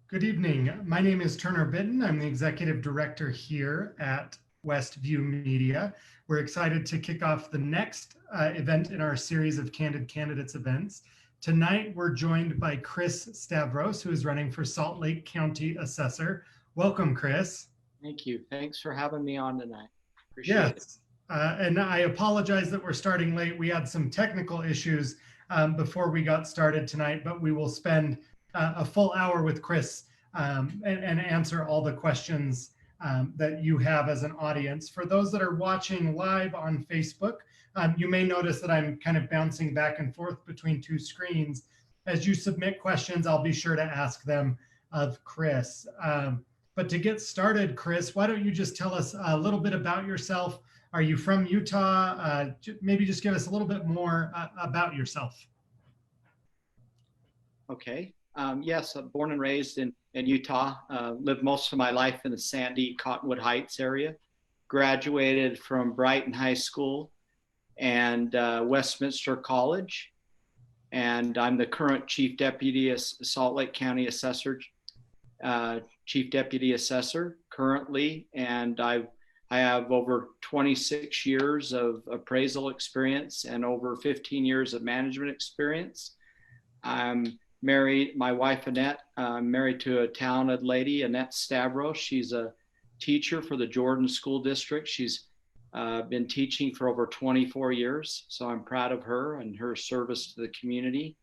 Good evening. My name is Turner Bitten. I'm the executive director here at Westview Media. We're excited to kick off the next event in our series of Candid Candidates events. Tonight, we're joined by Chris Stavros, who is running for Salt Lake County Assessor. Welcome, Chris. Thank you. Thanks for having me on tonight. Appreciate it. Yes, and I apologize that we're starting late. We had some technical issues before we got started tonight, but we will spend a full hour with Chris and answer all the questions that you have as an audience. For those that are watching live on Facebook, you may notice that I'm kind of bouncing back and forth between two screens. As you submit questions, I'll be sure to ask them of Chris. But to get started, Chris, why don't you just tell us a little bit about yourself? Are you from Utah? Maybe just give us a little bit more about yourself. Okay. Yes, I'm born and raised in Utah. Lived most of my life in the Sandy, Cottonwood Heights area. Graduated from Brighton High School and Westminster College. And I'm the current Chief Deputy Salt Lake County Assessor, Chief Deputy Assessor currently. And I have over 26 years of appraisal experience and over 15 years of management experience. I'm married, my wife Annette, I'm married to a talented lady, Annette Stavros. She's a teacher for the Jordan School District. She's been teaching for over 24 years. So I'm proud of her and her service to the community.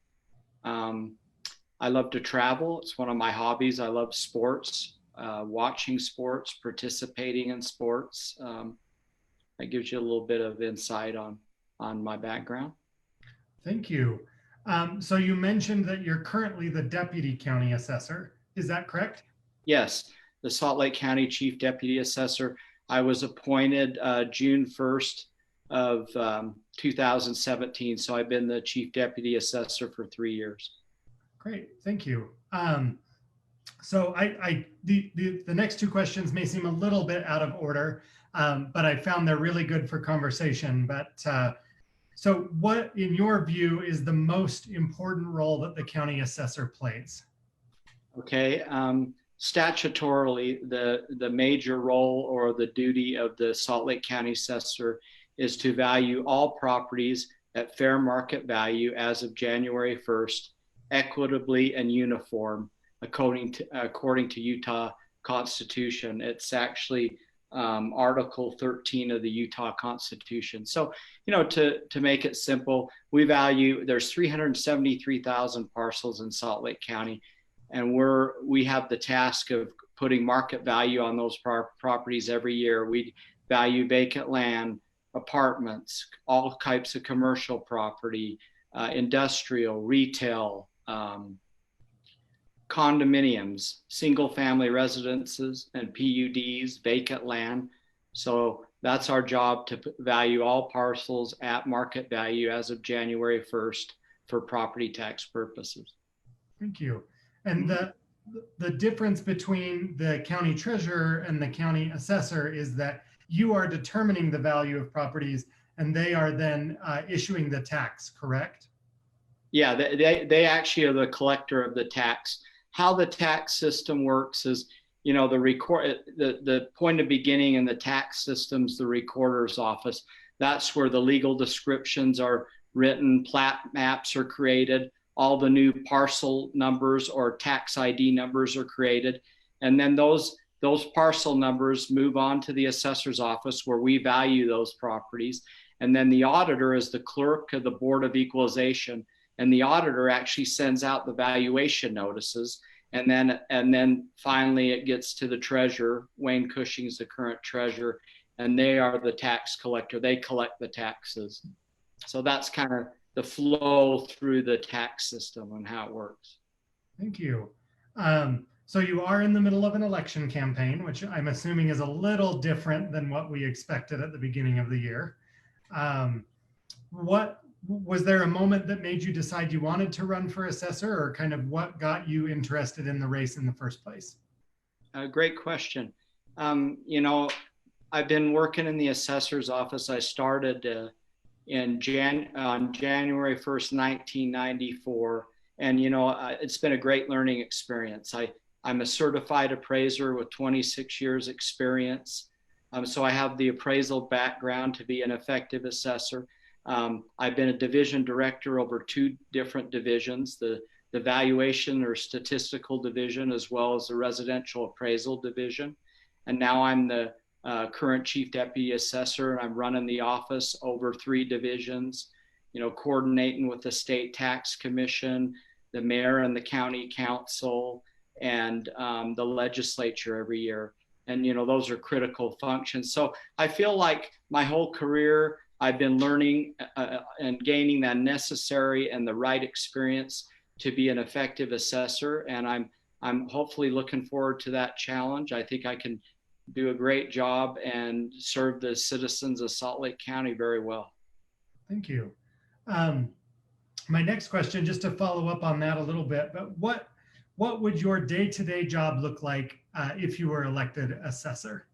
I love to travel. It's one of my hobbies. I love sports, watching sports, participating in sports. That gives you a little bit of insight on my background. Thank you. So you mentioned that you're currently the Deputy County Assessor. Is that correct? Yes, the Salt Lake County Chief Deputy Assessor. I was appointed June 1st of 2017. So I've been the Chief Deputy Assessor for 3 years. Great, thank you. So the next two questions may seem a little bit out of order, but I found they're really good for conversation. But so what, in your view, is the most important role that the county assessor plays? Okay, statutorily, the major role or the duty of the Salt Lake County Assessor is to value all properties at fair market value as of January 1st, equitably and uniform, according to Utah Constitution. It's actually Article 13 of the Utah Constitution. So, to make it simple, there's 373,000 parcels in Salt Lake County, and we have the task of putting market value on those properties every year. We value vacant land, apartments, all types of commercial property, industrial, retail, condominiums, single family residences and PUDs, vacant land. So that's our job, to value all parcels at market value as of January 1st for property tax purposes. Thank you. And the difference between the county treasurer and the county assessor is that you are determining the value of properties and they are then issuing the tax, correct? Yeah, they actually are the collector of the tax. How the tax system works is, the point of beginning in the tax system's the recorder's office. That's where the legal descriptions are written, plat maps are created, all the new parcel numbers or tax ID numbers are created. And then those parcel numbers move on to the assessor's office where we value those properties. And then the auditor is the clerk of the Board of Equalization. And the auditor actually sends out the valuation notices. And then finally it gets to the treasurer. Wayne Cushing's the current treasurer, and they are the tax collector. They collect the taxes. So that's kind of the flow through the tax system and how it works. Thank you. So you are in the middle of an election campaign, which I'm assuming is a little different than what we expected at the beginning of the year. Was there a moment that made you decide you wanted to run for assessor, or kind of what got you interested in the race in the first place? Great question. I've been working in the assessor's office. I started on January 1st, 1994. And, it's been a great learning experience. I'm a certified appraiser with 26 years experience. So I have the appraisal background to be an effective assessor. I've been a division director over 2 different divisions, the valuation or statistical division, as well as the residential appraisal division. And now I'm the current chief deputy assessor, and I'm running the office over 3 divisions, coordinating with the state tax commission, the mayor and the county council, and the legislature every year. And, those are critical functions. So I feel like my whole career, I've been learning and gaining that necessary and the right experience to be an effective assessor. And I'm hopefully looking forward to that challenge. I think I can do a great job and serve the citizens of Salt Lake County very well. Thank you. My next question, just to follow up on that a little bit, but what would your day-to-day job look like if you were elected assessor?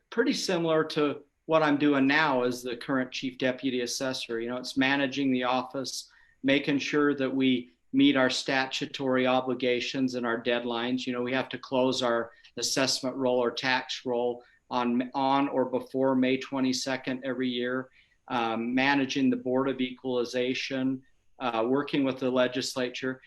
Pretty similar to what I'm doing now as the current chief deputy assessor. It's managing the office, making sure that we meet our statutory obligations and our deadlines. We have to close our assessment roll or tax roll on or before May 22nd every year. Managing the Board of Equalization, working with the legislature.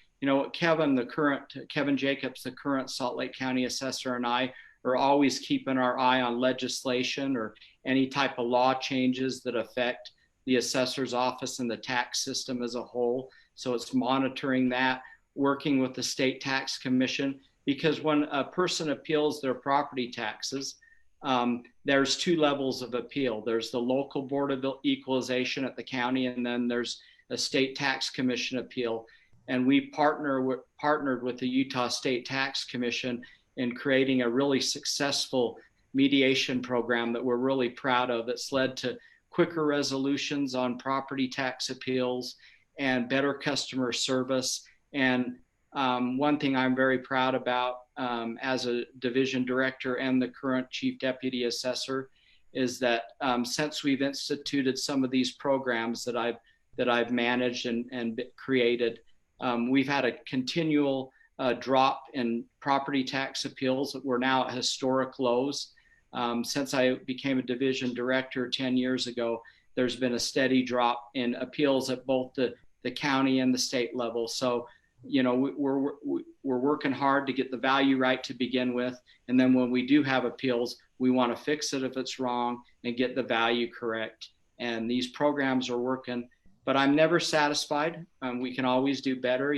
Kevin Jacobs, the current Salt Lake County Assessor, and I are always keeping our eye on legislation or any type of law changes that affect the assessor's office and the tax system as a whole. So it's monitoring that, working with the state tax commission, because when a person appeals their property taxes, there's 2 levels of appeal. There's the local Board of Equalization at the county, and then there's a state tax commission appeal. And we partnered with the Utah State Tax Commission in creating a really successful mediation program that we're really proud of. It's led to quicker resolutions on property tax appeals and better customer service. And one thing I'm very proud about as a division director and the current chief deputy assessor is that since we've instituted some of these programs that I've managed and created, we've had a continual drop in property tax appeals. We're now at historic lows. Since I became a division director 10 years ago, there's been a steady drop in appeals at both the county and the state level. So, we're working hard to get the value right to begin with. And then when we do have appeals, we want to fix it if it's wrong and get the value correct. And these programs are working, but I'm never satisfied. We can always do better.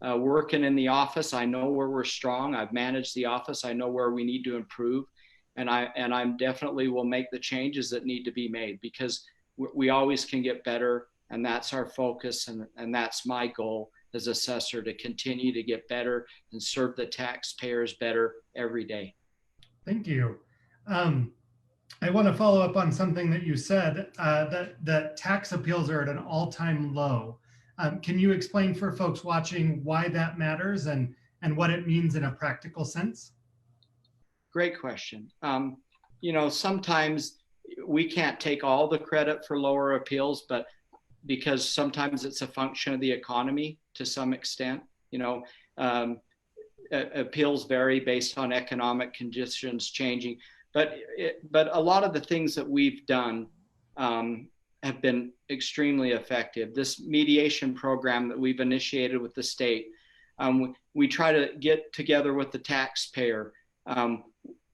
Working in the office, I know where we're strong. I've managed the office. I know where we need to improve. And I'm definitely will make the changes that need to be made, because we always can get better. And that's our focus. And that's my goal as assessor, to continue to get better and serve the taxpayers better every day. Thank you. I want to follow up on something that you said, that tax appeals are at an all-time low. Can you explain for folks watching why that matters and what it means in a practical sense? Great question. Sometimes we can't take all the credit for lower appeals, but because sometimes it's a function of the economy to some extent. Appeals vary based on economic conditions changing, but a lot of the things that we've done have been extremely effective. This mediation program that we've initiated with the state, we try to get together with the taxpayer,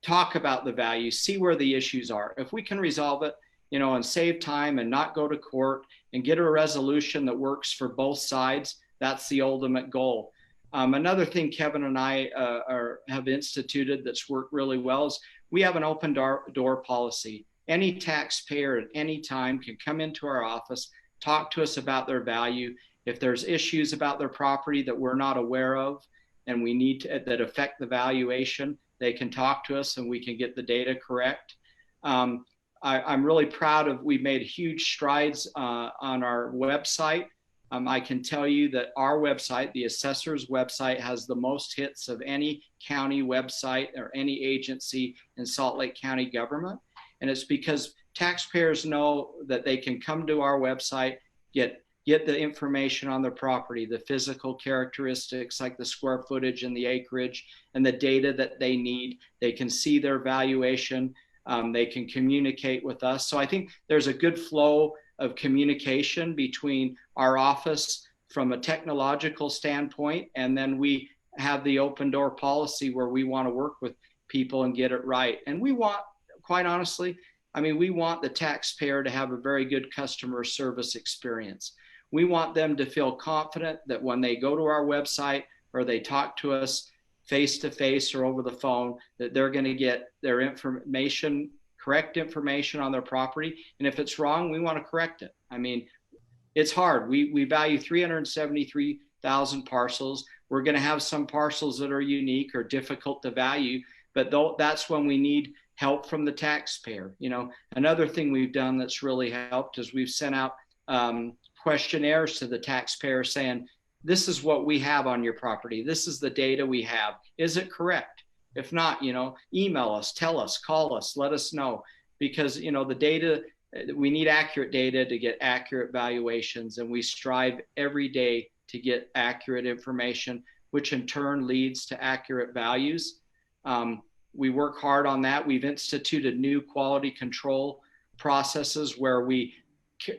talk about the value, see where the issues are. If we can resolve it, and save time and not go to court and get a resolution that works for both sides, that's the ultimate goal. Another thing Kevin and I have instituted that's worked really well is we have an open door policy. Any taxpayer at any time can come into our office, talk to us about their value. If there's issues about their property that we're not aware of and we need to, that affect the valuation, they can talk to us and we can get the data correct. I'm really proud of, we've made huge strides on our website. I can tell you that our website, the assessor's website, has the most hits of any county website or any agency in Salt Lake County government. And it's because taxpayers know that they can come to our website, get get the information on their property, the physical characteristics like the square footage and the acreage and the data that they need. They can see their valuation. They can communicate with us. So I think there's a good flow of communication between our office from a technological standpoint, and then we have the open door policy where we want to work with people and get it right. And we want, quite honestly, I mean, we want the taxpayer to have a very good customer service experience. We want them to feel confident that when they go to our website or they talk to us face to face or over the phone, that they're going to get their information, correct information on their property. And if it's wrong, we want to correct it. I mean, it's hard. We value 373,000 parcels. We're going to have some parcels that are unique or difficult to value, but that's when we need help from the taxpayer. You know, another thing we've done that's really helped is we've sent out questionnaires to the taxpayer saying, this is what we have on your property. This is the data we have. Is it correct? If not, you know, email us, tell us, call us, let us know, because, you know, the data, we need accurate data to get accurate valuations, and we strive every day to get accurate information, which in turn leads to accurate values. We work hard on that. We've instituted new quality control processes where we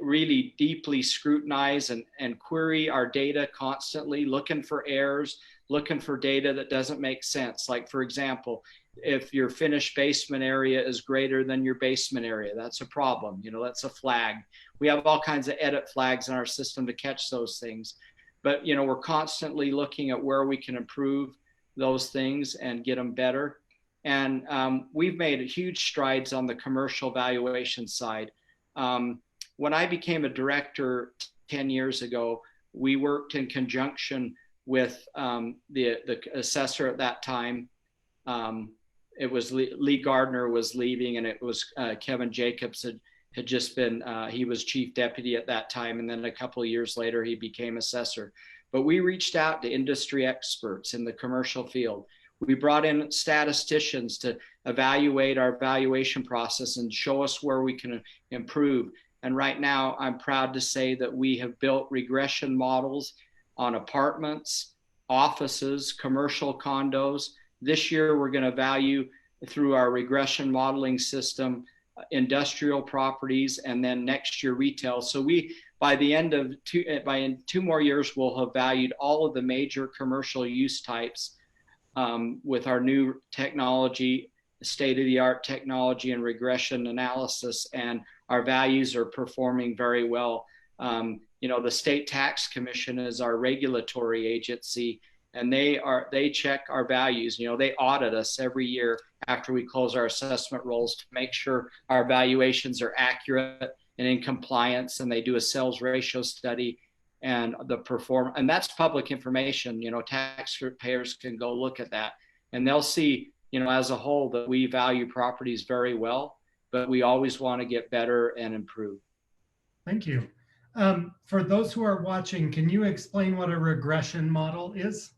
really deeply scrutinize and query our data constantly, looking for errors, looking for data that doesn't make sense. Like, for example, if your finished basement area is greater than your basement area, that's a problem. You know, that's a flag. We have all kinds of edit flags in our system to catch those things. But, you know, we're constantly looking at where we can improve those things and get them better. And we've made huge strides on the commercial valuation side. When I became a director 10 years ago, we worked in conjunction with the assessor at that time. It was Lee Gardner was leaving, and it was Kevin Jacobs had just been, he was chief deputy at that time. And then a couple of years later, he became assessor. But we reached out to industry experts in the commercial field. We brought in statisticians to evaluate our valuation process and show us where we can improve. And right now, I'm proud to say that we have built regression models on apartments, offices, commercial condos. This year, we're going to value through our regression modeling system, industrial properties, and then next year, retail. So by the end of by 2 more years, we'll have valued all of the major commercial use types with our new technology, state-of-the-art technology and regression analysis, and our values are performing very well. You know, the State Tax Commission is our regulatory agency, and they check our values. You know, they audit us every year after we close our assessment rolls to make sure our valuations are accurate and in compliance, and they do a sales ratio study and and that's public information. You know, taxpayers can go look at that, and they'll see, you know, as a whole, that we value properties very well, but we always want to get better and improve. Thank you. For those who are watching, can you explain what a regression model is?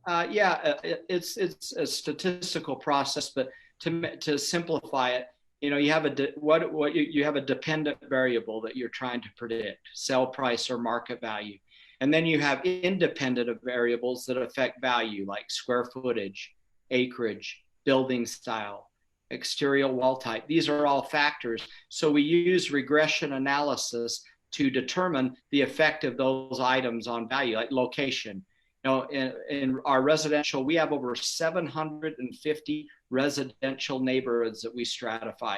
Yeah, it's a statistical process, but to simplify it, you know, you have you have a dependent variable that you're trying to predict, sell price or market value. And then you have independent variables that affect value, like square footage, acreage, building style, exterior wall type. These are all factors. So we use regression analysis to determine the effect of those items on value, like location. You know, in our residential, we have over 750 residential neighborhoods that we stratify.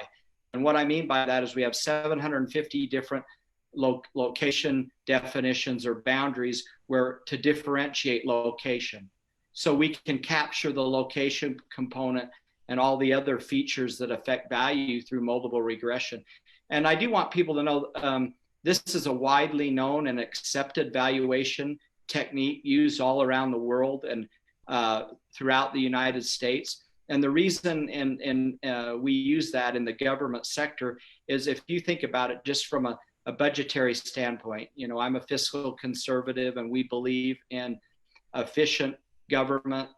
And what I mean by that is we have 750 different location definitions or boundaries to differentiate location. So we can capture the location component and all the other features that affect value through multiple regression. And I do want people to know this is a widely known and accepted valuation technique used all around the world and throughout the United States. And the reason we use that in the government sector is, if you think about it just from a budgetary standpoint, you know, I'm a fiscal conservative, and we believe in efficient government,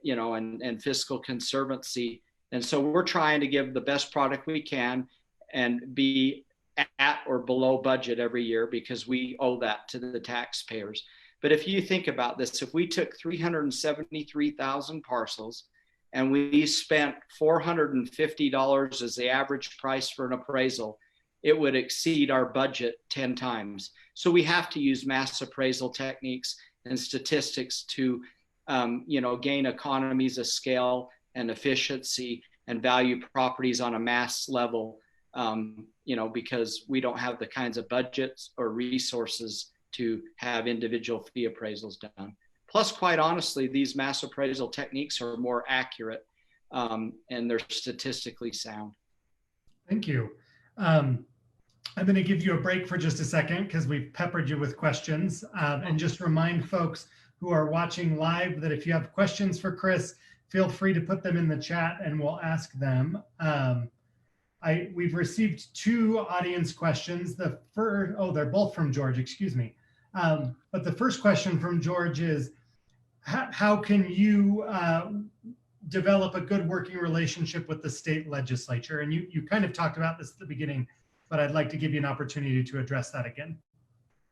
you know, and fiscal conservancy. And so we're trying to give the best product we can and be at or below budget every year because we owe that to the taxpayers. But if you think about this, if we took 373,000 parcels and we spent $450 as the average price for an appraisal, it would exceed our budget 10 times. So we have to use mass appraisal techniques and statistics to gain economies of scale and efficiency and value properties on a mass level, because we don't have the kinds of budgets or resources to have individual fee appraisals done. Plus, quite honestly, these mass appraisal techniques are more accurate and they're statistically sound. Thank you. I'm going to give you a break for just a second because we've peppered you with questions, and just remind folks who are watching live that if you have questions for Chris, feel free to put them in the chat and we'll ask them. We've received 2 audience questions. The first, they're both from George, excuse me. But the first question from George is, how can you develop a good working relationship with the state legislature? And you kind of talked about this at the beginning, but I'd like to give you an opportunity to address that again.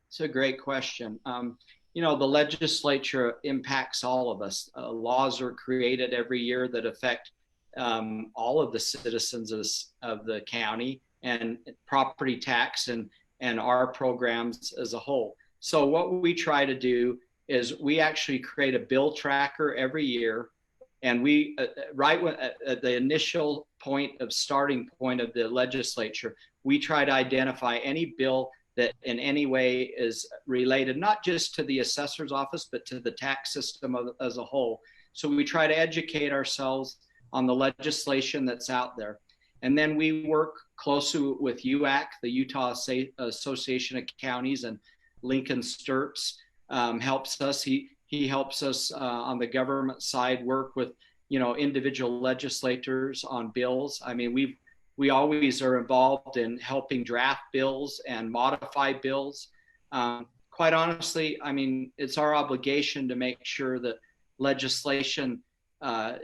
It's a great question. The legislature impacts all of us. Laws are created every year that affect all of the citizens of the county, and property tax and our programs as a whole. So what we try to do is we actually create a bill tracker every year, and we at the initial starting point of the legislature, we try to identify any bill that in any way is related, not just to the assessor's office, but to the tax system as a whole. So we try to educate ourselves on the legislation that's out there. And then we work closely with UAC, the Utah Association of Counties, and Lincoln Sturps helps us. He helps us on the government side work with individual legislators on bills. I mean, we always are involved in helping draft bills and modify bills. Quite honestly, I mean, it's our obligation to make sure that legislation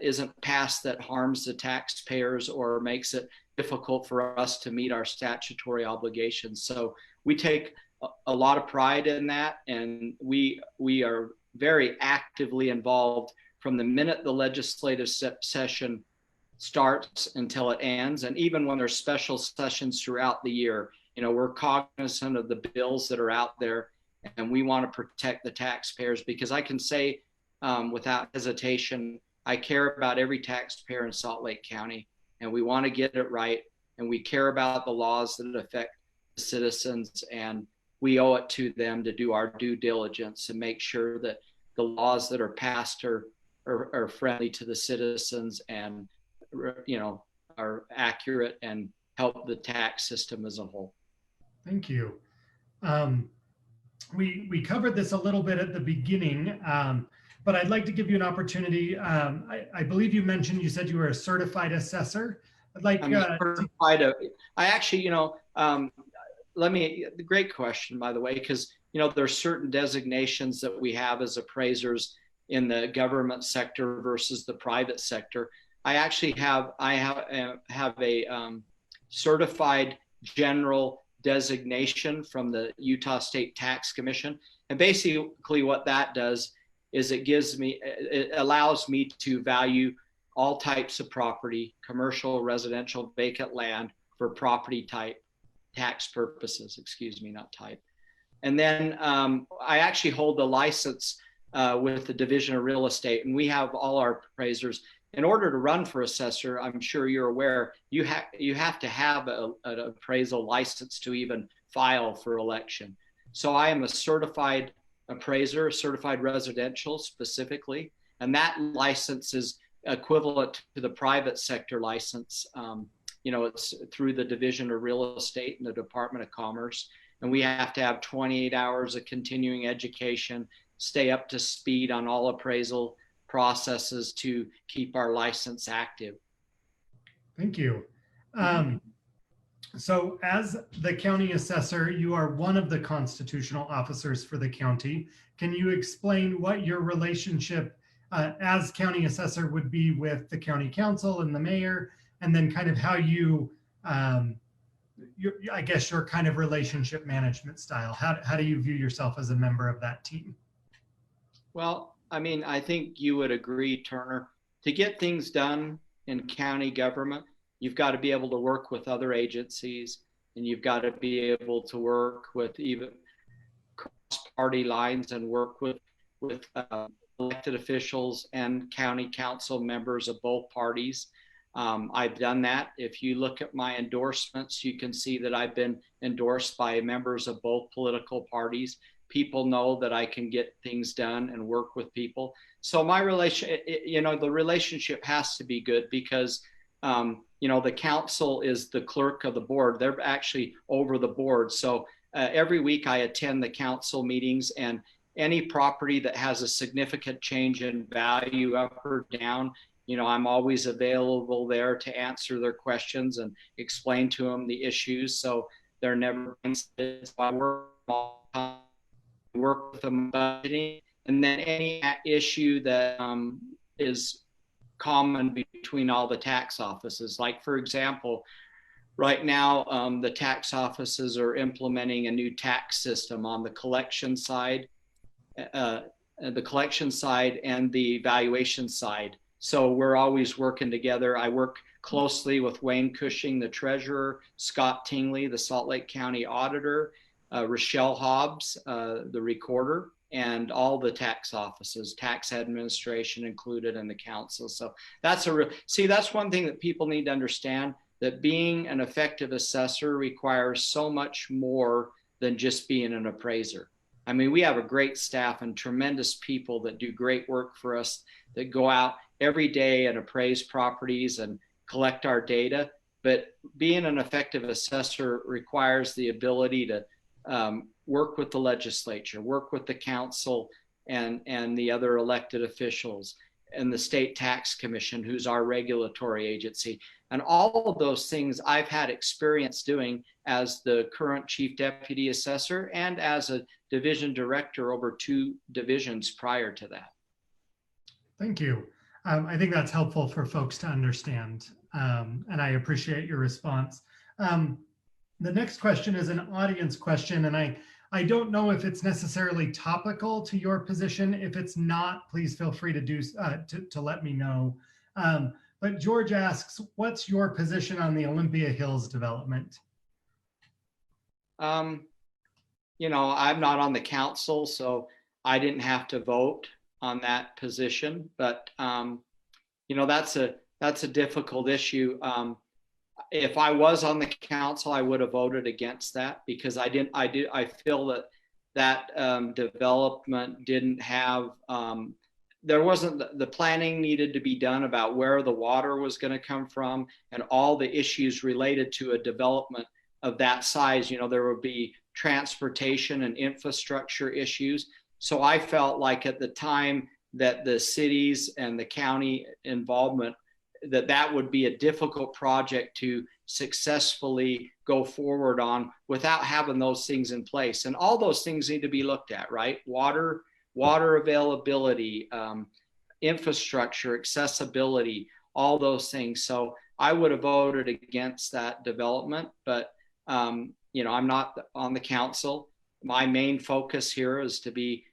isn't passed that harms the taxpayers or makes it difficult for us to meet our statutory obligations. So we take a lot of pride in that, and we are very actively involved from the minute the legislative session starts until it ends. And even when there's special sessions throughout the year, we're cognizant of the bills that are out there, and we want to protect the taxpayers, because I can say without hesitation, I care about every taxpayer in Salt Lake County, and we want to get it right, and we care about the laws that affect the citizens, and we owe it to them to do our due diligence and make sure that the laws that are passed are friendly to the citizens and are accurate and help the tax system as a whole. Thank you. We covered this a little bit at the beginning, but I'd like to give you an opportunity. I believe you said you were a certified assessor. I'd like certified. Great question, by the way, because there's certain designations that we have as appraisers in the government sector versus the private sector. I actually have a certified general designation from the Utah State Tax Commission, and basically what that does is it allows me to value all types of property, commercial, residential, vacant land, for property type tax purposes, not type. And then I actually hold the license with the Division of Real Estate, and we have all our appraisers. In order to run for assessor, I'm sure you're aware, you have to have an appraisal license to even file for election. So I am a certified appraiser, certified residential specifically, and that license is equivalent to the private sector license. It's through the Division of Real Estate and the Department of Commerce, and we have to have 28 hours of continuing education, stay up to speed on all appraisal processes to keep our license active. Thank you. So as the county assessor, you are one of the constitutional officers for the county. Can you explain what your relationship as county assessor would be with the county council and the mayor, and then kind of how you I guess your kind of relationship management style. How do you view yourself as a member of that team? Well, I mean, I think you would agree, Turner, to get things done in county government, you've got to be able to work with other agencies, and you've got to be able to work with even cross-party lines and work with elected officials and county council members of both parties. I've done that. If you look at my endorsements, you can see that I've been endorsed by members of both political parties. People know that I can get things done and work with people. So my the relationship has to be good because, the council is the clerk of the board. They're actually over the board. So every week I attend the council meetings, and any property that has a significant change in value up or down, I'm always available there to answer their questions and explain to them the issues. So they're never, I work with them budgeting, and then any issue that is common between all the tax offices. Like, for example, right now, the tax offices are implementing a new tax system on the collection side, and the valuation side. So we're always working together. I work closely with Wayne Cushing, the treasurer, Scott Tingley, the Salt Lake County auditor, Rochelle Hobbs, the recorder, and all the tax offices, tax administration included, in the council. So that's that's one thing that people need to understand, that being an effective assessor requires so much more than just being an appraiser. I mean, we have a great staff and tremendous people that do great work for us, that go out every day and appraise properties and collect our data. But being an effective assessor requires the ability to work with the legislature, work with the council and the other elected officials, and the state tax commission, who's our regulatory agency. And all of those things I've had experience doing as the current chief deputy assessor and as a division director over 2 divisions prior to that. Thank you. I think that's helpful for folks to understand, and I appreciate your response. The next question is an audience question, and I don't know if it's necessarily topical to your position. If it's not, please feel free to let me know. But George asks, what's your position on the Olympus Hills development? I'm not on the council, so I didn't have to vote on that position, but that's a difficult issue. If I was on the council, I would have voted against that, because I feel that development didn't have, there wasn't, the planning needed to be done about where the water was going to come from and all the issues related to a development of that size. There would be transportation and infrastructure issues. So I felt like at the time that the cities and the county involvement, that would be a difficult project to successfully go forward on without having those things in place. And all those things need to be looked at, right? Water availability, infrastructure, accessibility, all those things. So I would have voted against that development, but I'm not on the council. My main focus here is to be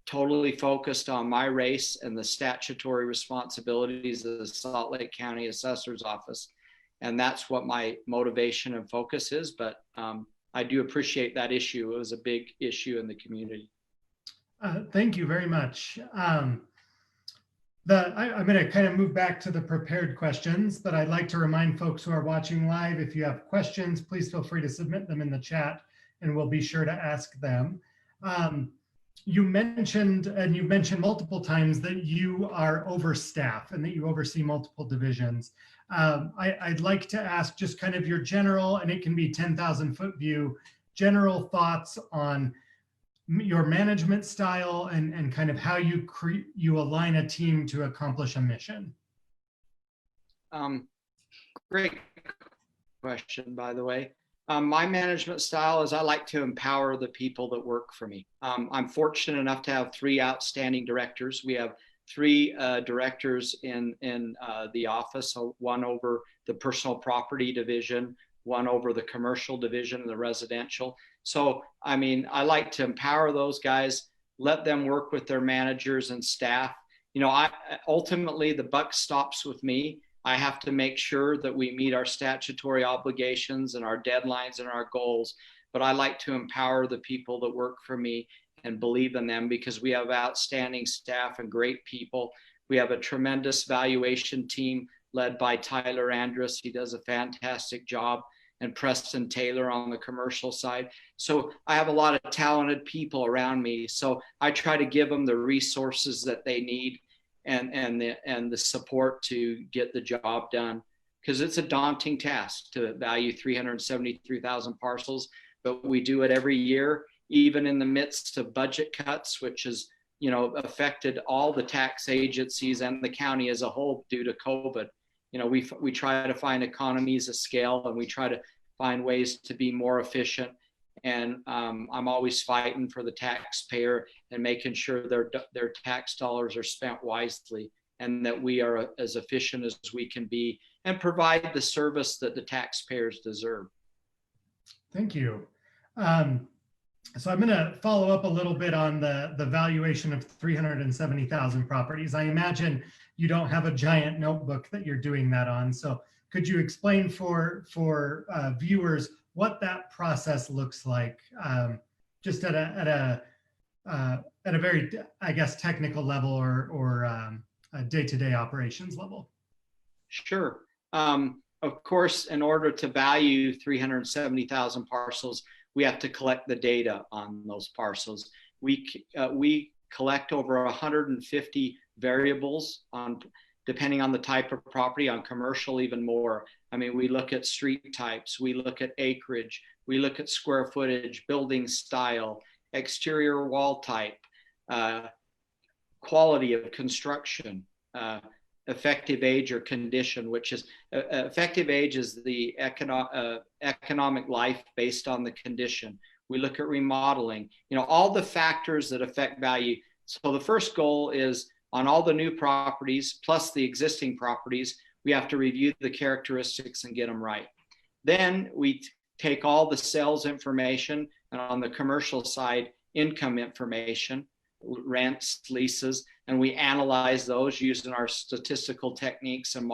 totally focused on my race and the statutory responsibilities of the Salt Lake County Assessor's Office. And that's what my motivation and focus is. But I do appreciate that issue. It was a big issue in the community. Thank you very much. I'm going to kind of move back to the prepared questions, but I'd like to remind folks who are watching live, if you have questions, please feel free to submit them in the chat and we'll be sure to ask them. You've mentioned multiple times that you are overstaffed and that you oversee multiple divisions. I'd like to ask just kind of your general, and it can be 10,000 foot view, general thoughts on your management style and kind of how you align a team to accomplish a mission. Great question, by the way. My management style is I like to empower the people that work for me. I'm fortunate enough to have 3 outstanding directors. We have 3 directors in the office, so one over the personal property division, one over the commercial division and the residential. So, I mean, I like to empower those guys, let them work with their managers and staff. You know, ultimately the buck stops with me. I have to make sure that we meet our statutory obligations and our deadlines and our goals. But I like to empower the people that work for me and believe in them, because we have outstanding staff and great people. We have a tremendous valuation team led by Tyler Andrus. He does a fantastic job, and Preston Taylor on the commercial side. So I have a lot of talented people around me. So I try to give them the resources that they need and the support to get the job done, because it's a daunting task to value 373,000 parcels, but we do it every year, even in the midst of budget cuts, which has, you know, affected all the tax agencies and the county as a whole due to COVID. You know, we try to find economies of scale, and we try to find ways to be more efficient. And I'm always fighting for the taxpayer and making sure their tax dollars are spent wisely, and that we are as efficient as we can be and provide the service that the taxpayers deserve. Thank you. So I'm going to follow up a little bit on the valuation of 370,000 properties. I imagine you don't have a giant notebook that you're doing that on. So could you explain for viewers what that process looks like, just at a very, I guess, technical level or a day-to-day operations level? Sure. Of course, in order to value 370,000 parcels, we have to collect the data on those parcels. We collect over 150 variables depending on the type of property. On commercial, even more. I mean, we look at street types, we look at acreage, we look at square footage, building style, exterior wall type, quality of construction, effective age or condition, which is effective age is the economic life based on the condition. We look at remodeling, you know, all the factors that affect value. So the first goal is on all the new properties plus the existing properties, we have to review the characteristics and get them right. Then we take all the sales information, and on the commercial side, income information, rents, leases, and we analyze those using our statistical techniques and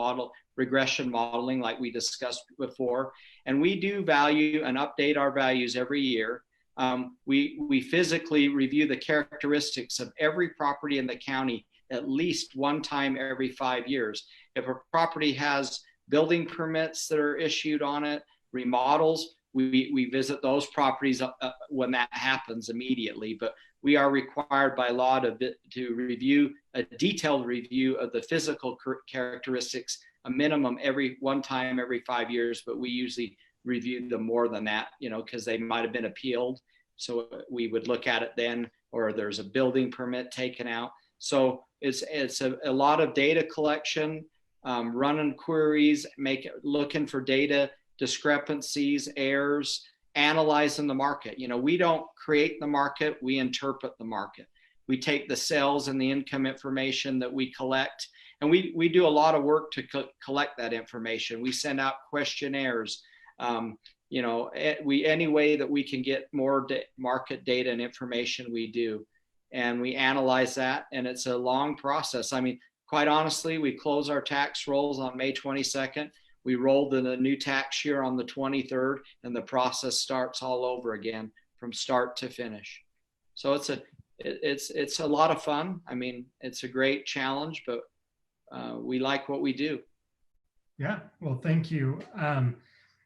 regression modeling like we discussed before. And we do value and update our values every year. We physically review the characteristics of every property in the county at least one time every 5 years. If a property has building permits that are issued on it, remodels, we visit those properties when that happens immediately. But we are required by law to review a detailed review of the physical characteristics, a minimum one time every 5 years, but we usually review them more than that, you know, because they might have been appealed. So we would look at it then, or there's a building permit taken out. So it's a lot of data collection, running queries, looking for data discrepancies, errors, analyzing the market. You know, we don't create the market, we interpret the market. We take the sales and the income information that we collect, and we do a lot of work to collect that information. We send out questionnaires. You know, any way that we can get more market data and information, we do. And we analyze that, and it's a long process. I mean, quite honestly, we close our tax rolls on May 22nd. We rolled in a new tax year on the 23rd, and the process starts all over again from start to finish. So it's a lot of fun. I mean, it's a great challenge, but we like what we do. Yeah, well, thank you.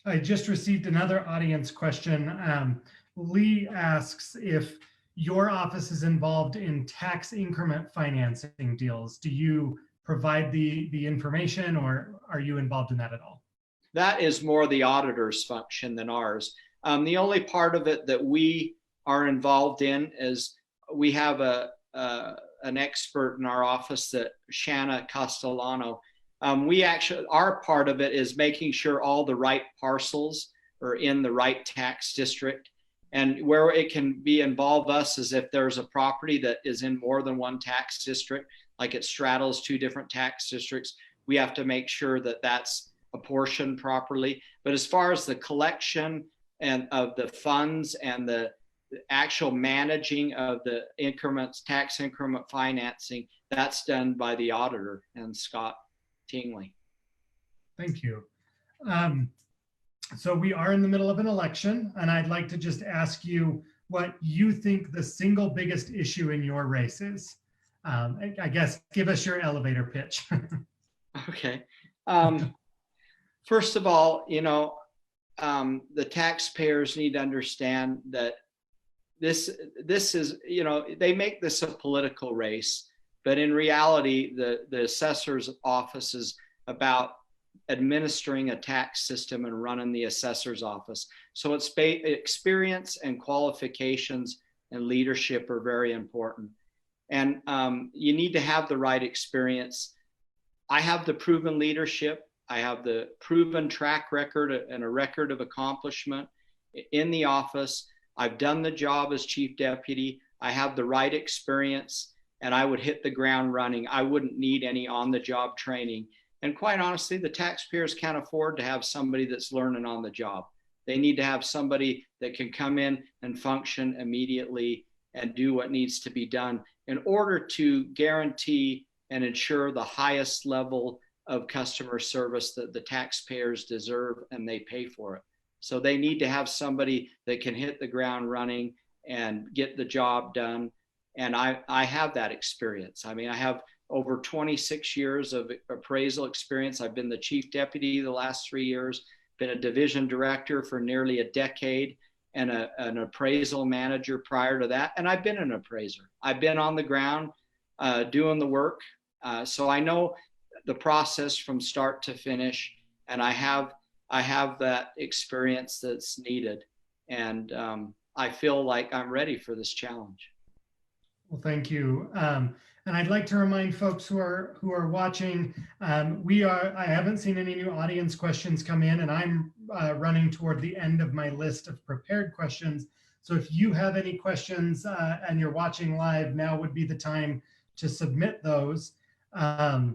I just received another audience question. Lee asks if your office is involved in tax increment financing deals. Do you provide the information, or are you involved in that at all? That is more the auditor's function than ours. The only part of it that we are involved in is we have an expert in our office, that Shanna Castellano. Our part of it is making sure all the right parcels are in the right tax district. And where it can involve us is if there's a property that is in more than one tax district, like it straddles two different tax districts, we have to make sure that that's apportioned properly. But as far as the collection and of the funds and the actual managing of the increments, tax increment financing, that's done by the auditor and Scott Tingley. Thank you. So we are in the middle of an election, and I'd like to just ask you what you think the single biggest issue in your race is. I guess give us your elevator pitch. Okay. First of all, the taxpayers need to understand that this is, they make this a political race, but in reality, the assessor's office is about administering a tax system and running the assessor's office. So it's experience and qualifications and leadership are very important. And you need to have the right experience. I have the proven leadership. I have the proven track record and a record of accomplishment in the office. I've done the job as chief deputy. I have the right experience, and I would hit the ground running. I wouldn't need any on-the-job training. And quite honestly, the taxpayers can't afford to have somebody that's learning on the job. They need to have somebody that can come in and function immediately and do what needs to be done in order to guarantee and ensure the highest level of customer service that the taxpayers deserve and they pay for it. So they need to have somebody that can hit the ground running and get the job done. And I have that experience. I mean, I have over 26 years of appraisal experience. I've been the chief deputy the last 3 years, been a division director for nearly a decade, and an appraisal manager prior to that. And I've been an appraiser. I've been on the ground doing the work. So I know the process from start to finish, and I have that experience that's needed. And I feel like I'm ready for this challenge. Well, thank you. And I'd like to remind folks who are watching, I haven't seen any new audience questions come in, and I'm running toward the end of my list of prepared questions. So if you have any questions and you're watching live, now would be the time to submit those. I'd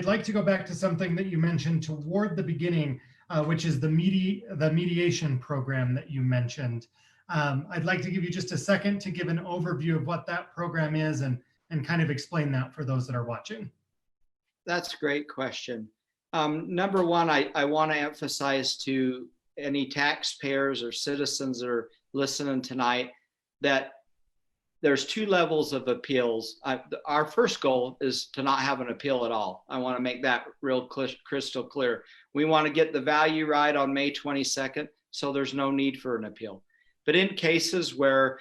like to go back to something that you mentioned toward the beginning, which is the mediation program that you mentioned. I'd like to give you just a second to give an overview of what that program is and kind of explain that for those that are watching. That's a great question. Number one, I want to emphasize to any taxpayers or citizens that are listening tonight that there's two levels of appeals. Our first goal is to not have an appeal at all. I want to make that real crystal clear. We want to get the value right on May 22nd, so there's no need for an appeal. But in cases where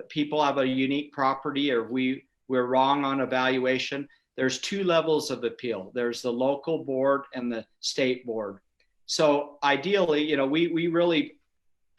people have a unique property or we're wrong on evaluation, there's two levels of appeal. There's the local board and the state board. So ideally, we really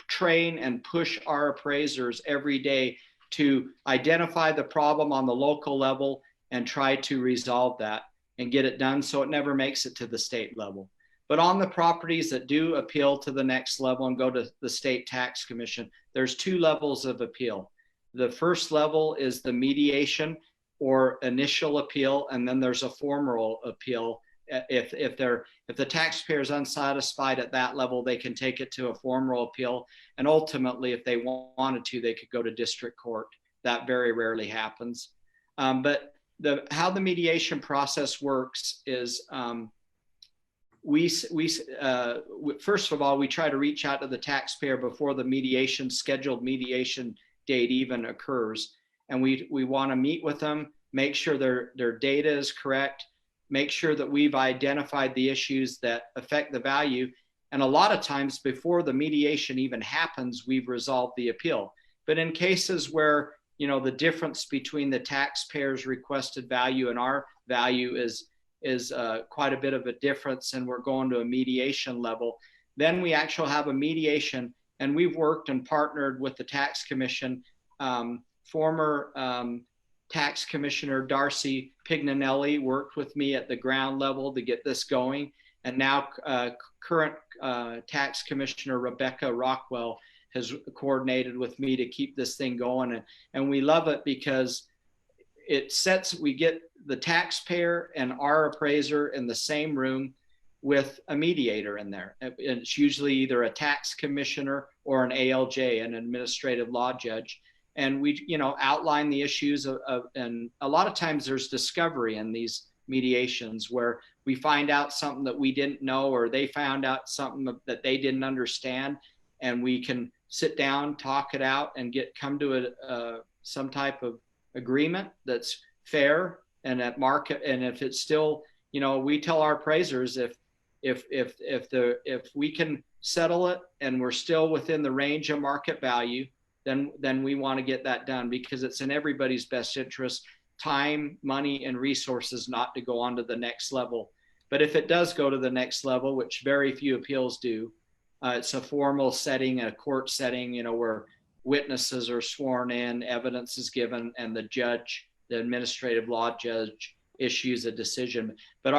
train and push our appraisers every day to identify the problem on the local level and try to resolve that and get it done so it never makes it to the state level. But on the properties that do appeal to the next level and go to the state tax commission, there's two levels of appeal. The first level is the mediation or initial appeal, and then there's a formal appeal. If the taxpayer is unsatisfied at that level, they can take it to a formal appeal. And ultimately, if they wanted to, they could go to district court. That very rarely happens. But how the mediation process works is first of all, we try to reach out to the taxpayer before the scheduled mediation date even occurs. And we want to meet with them, make sure their data is correct, make sure that we've identified the issues that affect the value. And a lot of times before the mediation even happens, we've resolved the appeal. But in cases where, the difference between the taxpayer's requested value and our value is quite a bit of a difference, and we're going to a mediation level, then we actually have a mediation. And we've worked and partnered with the tax commission. Former tax commissioner Darcy Pignanelli worked with me at the ground level to get this going. And now current tax commissioner Rebecca Rockwell has coordinated with me to keep this thing going. And we love it because we get the taxpayer and our appraiser in the same room. with a mediator in there. And it's usually either a tax commissioner or an ALJ, an administrative law judge. And we, outline the issues and a lot of times there's discovery in these mediations where we find out something that we didn't know, or they found out something that they didn't understand, and we can sit down, talk it out, and come to some type of agreement that's fair and at market. And if it's still, we tell our appraisers if we can settle it and we're still within the range of market value, then we want to get that done, because it's in everybody's best interest, time, money, and resources, not to go on to the next level. But if it does go to the next level, which very few appeals do, it's a formal setting, a court setting, where witnesses are sworn in, evidence is given, and the judge, the administrative law judge, issues a decision. But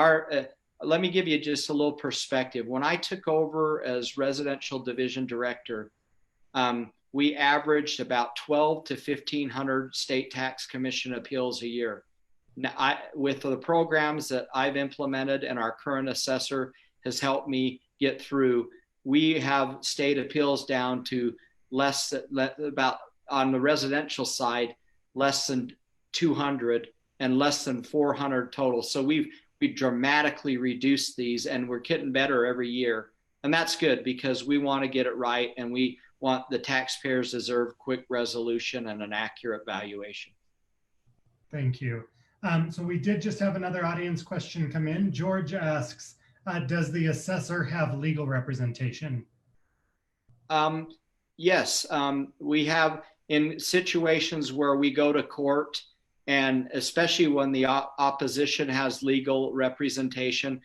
let me give you just a little perspective. When I took over as residential division director, we averaged about 12 to 1,500 state tax commission appeals a year. Now, with the programs that I've implemented and our current assessor has helped me get through, we have state appeals down to about, on the residential side, less than 200 and less than 400 total. So we dramatically reduced these, and we're getting better every year. And that's good, because we want to get it right, and we want the taxpayers deserve quick resolution and an accurate valuation. Thank you. So we did just have another audience question come in. George asks, does the assessor have legal representation? Yes, we have, in situations where we go to court, and especially when the opposition has legal representation,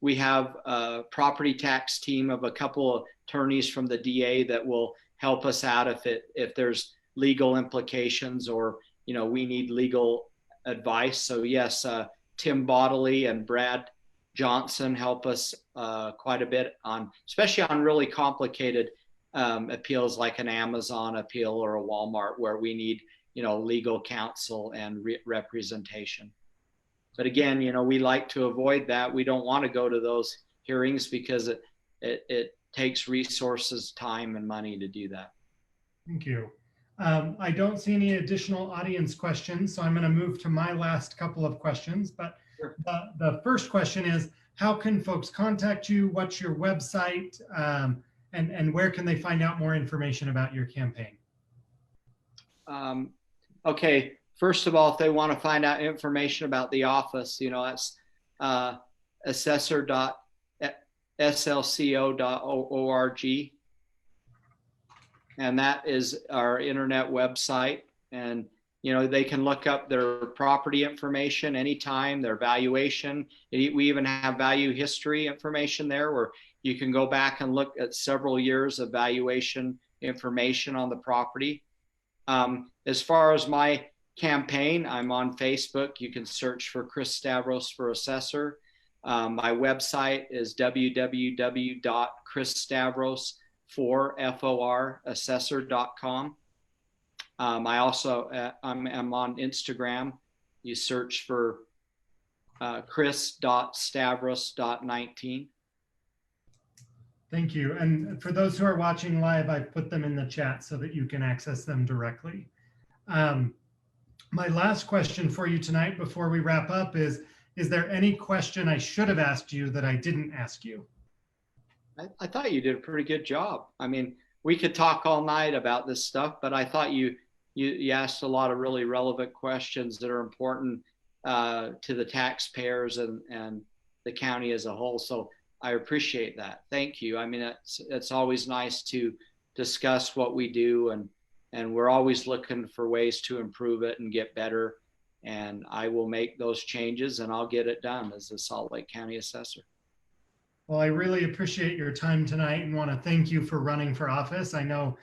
we have a property tax team of a couple of attorneys from the DA that will help us out if there's legal implications, or we need legal advice. So yes, Tim Bodley and Brad Johnson help us quite a bit especially on really complicated appeals like an Amazon appeal or a Walmart, where we need legal counsel and representation. But again, we like to avoid that. We don't want to go to those hearings because it takes resources, time, and money to do that. Thank you. I don't see any additional audience questions, so I'm going to move to my last couple of questions. But sure. The first question is, how can folks contact you? What's your website? And where can they find out more information about your campaign? Okay. First of all, if they want to find out information about the office, that's assessor.slco.org. And that is our internet website. And, they can look up their property information anytime, their valuation. We even have value history information there, where you can go back and look at several years of valuation information on the property. As far as my campaign, I'm on Facebook. You can search for Chris Stavros for assessor. My website is www.chrisstavros4assessor.com. I also I'm on Instagram. You search for chris.stavros.19. Thank you. And for those who are watching live, I've put them in the chat so that you can access them directly. My last question for you tonight before we wrap up is there any question I should have asked you that I didn't ask you? I thought you did a pretty good job. I mean, we could talk all night about this stuff, but I thought you asked a lot of really relevant questions that are important to the taxpayers and the county as a whole. So I appreciate that. Thank you. I mean, it's always nice to discuss what we do, and we're always looking for ways to improve it and get better. And I will make those changes, and I'll get it done as the Salt Lake County Assessor. Well, I really appreciate your time tonight and want to thank you for running for office. I know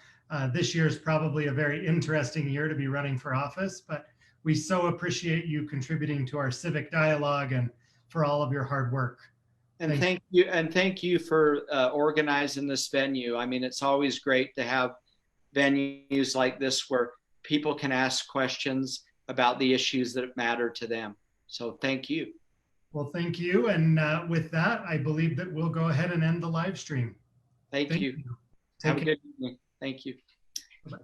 this year is probably a very interesting year to be running for office, but we so appreciate you contributing to our civic dialogue and for all of your hard work. And thank you. And thank you for organizing this venue. I mean, it's always great to have venues like this where people can ask questions about the issues that matter to them. So thank you. Well, thank you. And with that, I believe that we'll go ahead and end the live stream. Thank you. you. Have Take a care. good evening. Thank you. Bye-bye.